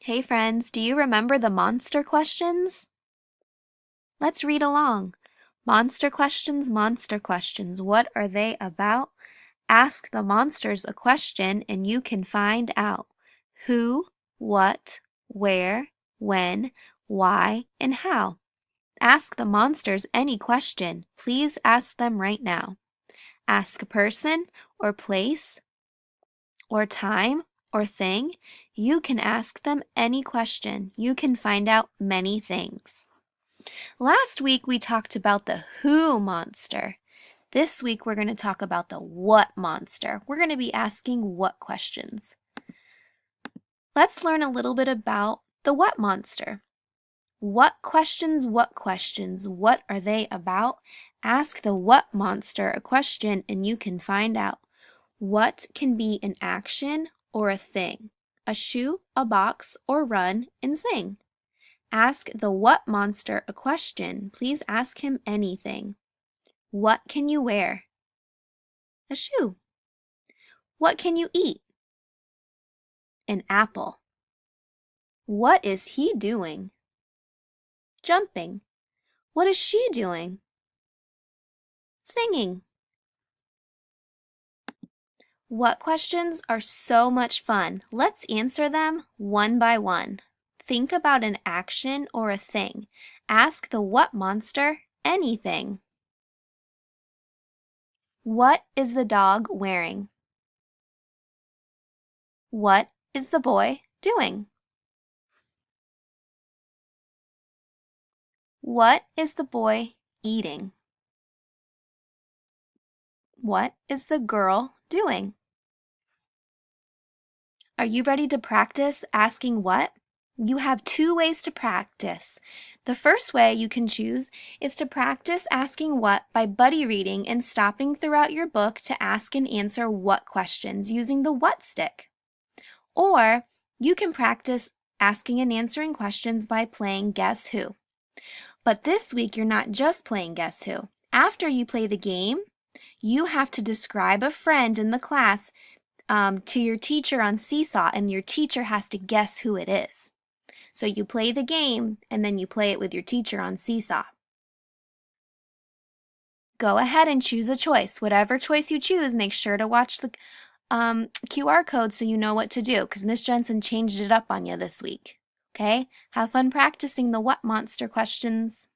Hey friends, do you remember the monster questions? Let's read along. Monster questions, what are they about? Ask the monsters a question and you can find out. Who, what, where, when, why, and how. Ask the monsters any question. Please ask them right now. Ask a person or place or time or thing. You can ask them any question. You can find out many things. Last week we talked about the who monster. This week we're going to talk about the what monster. We're going to be asking what questions. Let's learn a little bit about the what monster. What questions, what are they about? Ask the what monster a question and you can find out. What can be an action or a thing? A shoe, a box, or run and sing. Ask the what monster a question. Please ask him anything. What can you wear? A shoe. What can you eat? An apple. What is he doing? Jumping. What is she doing? Singing. What questions are so much fun? Let's answer them one by one. Think about an action or a thing. Ask the what monster anything. What is the dog wearing? What is the boy doing? What is the boy eating? What is the girl doing? Are you ready to practice asking what? You have two ways to practice. The first way you can choose is to practice asking what by buddy reading and stopping throughout your book to ask and answer what questions using the what stick. Or you can practice asking and answering questions by playing Guess Who. But this week you're not just playing Guess Who. After you play the game, you have to describe a friend in the class to your teacher on Seesaw, and your teacher has to guess who it is. So you play the game, and then you play it with your teacher on Seesaw. Go ahead and choose a choice. Whatever choice you choose, make sure to watch the QR code so you know what to do, because Miss Jensen changed it up on you this week. Okay? Have fun practicing the what monster questions.